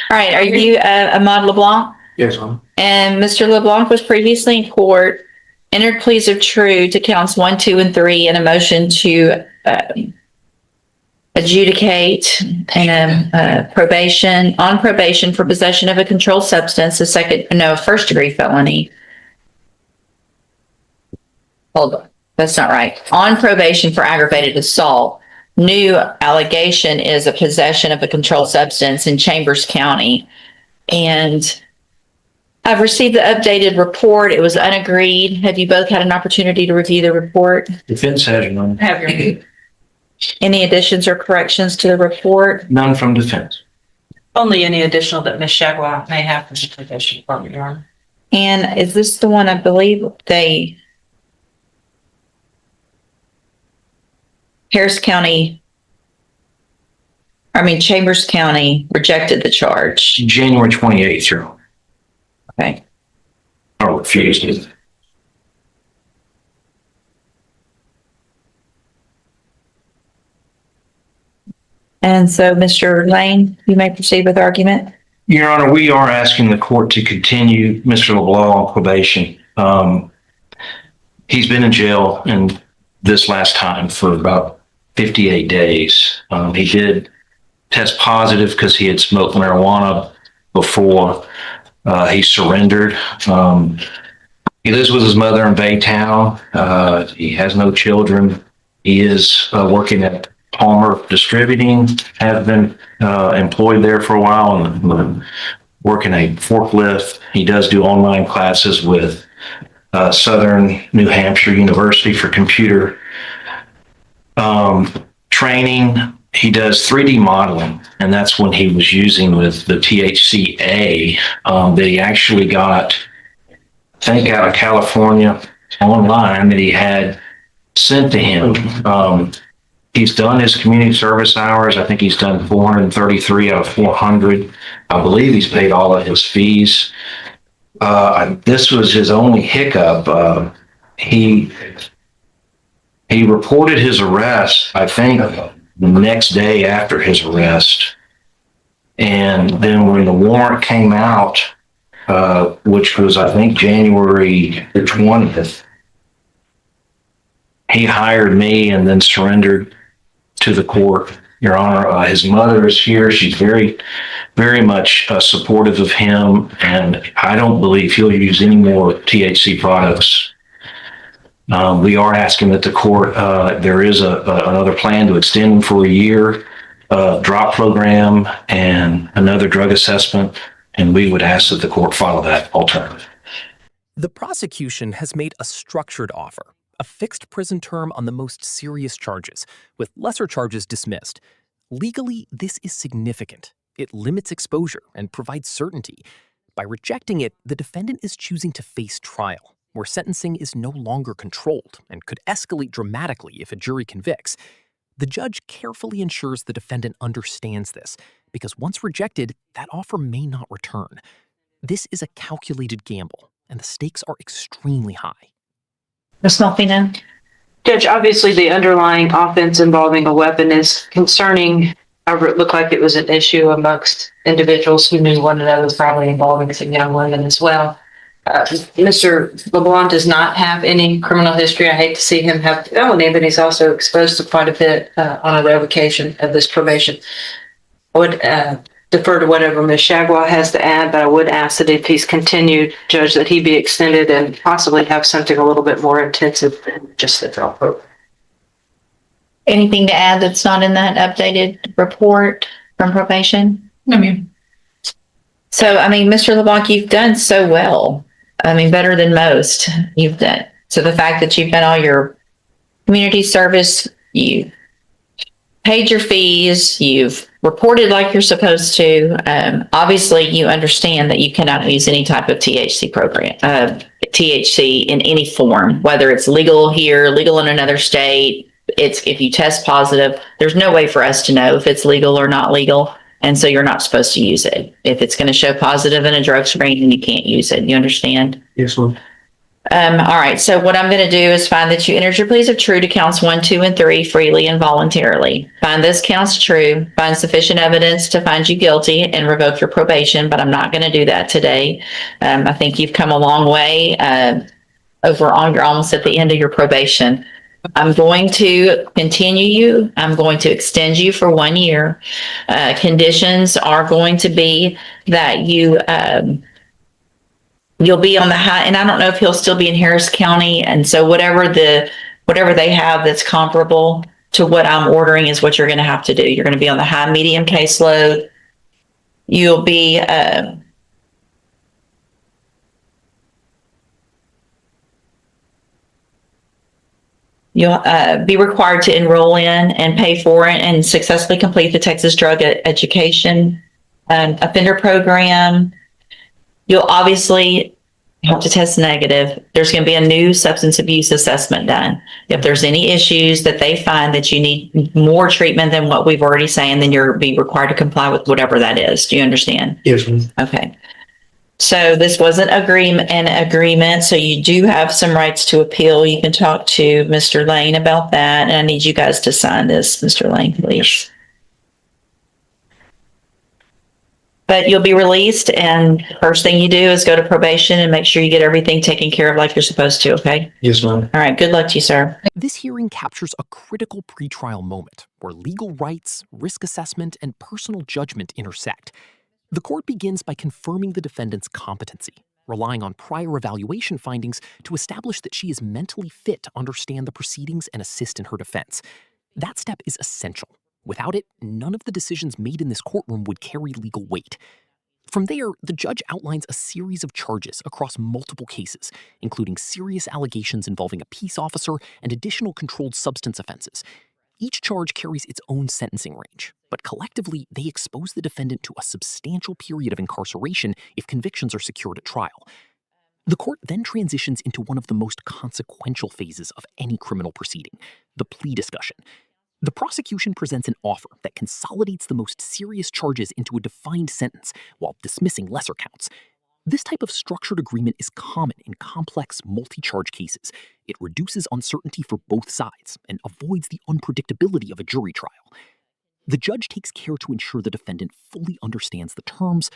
All right, are you Ahmad LeBlanc? Yes, ma'am. And Mr. LeBlanc was previously in court, entered pleas of true to counts 1, 2, and 3 in a motion to adjudicate probation for possession of a controlled substance, a first degree felony. Hold on, that's not right. On probation for aggravated assault. New allegation is a possession of a controlled substance in Chambers County. And I've received the updated report. It was unagreed. Have you both had an opportunity to review the report? Defense has none. Have your any additions or corrections to the report? None from defense. Only any additional that Ms. Shagwa may have from the probation department, Your Honor. And is this the one I believe Chambers County rejected the charge? January 28th, Your Honor. Okay. Or refused it. And so, Mr. Lane, you may proceed with argument. Your Honor, we are asking the court to continue Mr. LeBlanc on probation. He's been in jail in this last time for about 58 days. He did test positive because he had smoked marijuana before he surrendered. He lives with his mother in Baytown. He has no children. He is working at Palmer Distributing, has been employed there for a while and working a forklift. He does do online classes with Southern New Hampshire University for computer training. He does 3D modeling, and that's when he was using with the THCA that he actually got, I think, out of California online that he had sent to him. He's done his community service hours. I think he's done 433 out of 400. I believe he's paid all of his fees. This was his only hiccup. He reported his arrest, I think, the next day after his arrest. And then when the warrant came out, which was, I think, January the 20th, he hired me and then surrendered to the court, Your Honor. His mother is here. She's very, very much supportive of him, and I don't believe he'll use any more THC products. We are asking that the court, there is another plan to extend him for a year, drop program, and another drug assessment, and we would ask that the court follow that alternative. The prosecution has made a structured offer, a fixed prison term on the most serious charges, with lesser charges dismissed. Legally, this is significant. It limits exposure and provides certainty. By rejecting it, the defendant is choosing to face trial, where sentencing is no longer controlled and could escalate dramatically if a jury convicts. The judge carefully ensures the defendant understands this, because once rejected, that offer may not return. This is a calculated gamble, and the stakes are extremely high. Ms. Malfino? Judge, obviously the underlying offense involving a weapon is concerning. However, it looked like it was an issue amongst individuals who knew one another, probably involving some young women as well. Mr. LeBlanc does not have any criminal history. I hate to see him have felony, but he's also exposed to quite a bit on a revocation of this probation. I would defer to whatever Ms. Shagwa has to add, but I would ask that if he's continued, Judge, that he be extended and possibly have something a little bit more intensive than just the drop program. Anything to add that's not in that updated report from probation? No, ma'am. So, Mr. LeBlanc, you've done so well. Better than most you've done. So the fact that you've done all your community service, you paid your fees, you've reported like you're supposed to. Obviously, you understand that you cannot use any type of THC program, THC in any form, whether it's legal here, legal in another state. If you test positive, there's no way for us to know if it's legal or not legal. And so you're not supposed to use it. If it's going to show positive in a drug screen, then you can't use it. You understand? Yes, ma'am. All right. So what I'm going to do is find that you entered your pleas of true to counts 1, 2, and 3 freely and voluntarily. Find this counts true, find sufficient evidence to find you guilty and revoke your probation, but I'm not going to do that today. I think you've come a long way. Overall, you're almost at the end of your probation. I'm going to continue you. I'm going to extend you for 1 year. Conditions are going to be that you'll be on the high, and I don't know if he'll still be in Harris County. And so whatever they have that's comparable to what I'm ordering is what you're going to have to do. You're going to be on the high medium caseload. You'll be, you'll be required to enroll in and pay for it and successfully complete the Texas Drug Education Offender Program. You'll obviously have to test negative. There's going to be a new substance abuse assessment done. If there's any issues that they find that you need more treatment than what we've already saying, then you'll be required to comply with whatever that is. Do you understand? Yes, ma'am. Okay. So this was an agreement. So you do have some rights to appeal. You can talk to Mr. Lane about that. And I need you guys to sign this, Mr. Lane, please. But you'll be released, and the first thing you do is go to probation and make sure you get everything taken care of like you're supposed to, okay? Yes, ma'am. All right, good luck to you, sir. This hearing captures a critical pretrial moment where legal rights, risk assessment, and personal judgment intersect. The court begins by confirming the defendant's competency, relying on prior evaluation findings to establish that she is mentally fit to understand the proceedings and assist in her defense. That step is essential. Without it, none of the decisions made in this courtroom would carry legal weight. From there, the judge outlines a series of charges across multiple cases, including serious allegations involving a peace officer and additional controlled substance offenses. Each charge carries its own sentencing range, but collectively, they expose the defendant to a substantial period of incarceration if convictions are secured at trial. The court then transitions into one of the most consequential phases of any criminal proceeding, the plea discussion. The prosecution presents an offer that consolidates the most serious charges into a defined sentence while dismissing lesser counts. This type of structured agreement is common in complex multi-charge cases. It reduces uncertainty for both sides and avoids the unpredictability of a jury trial. The judge takes care to ensure the defendant fully understands the terms,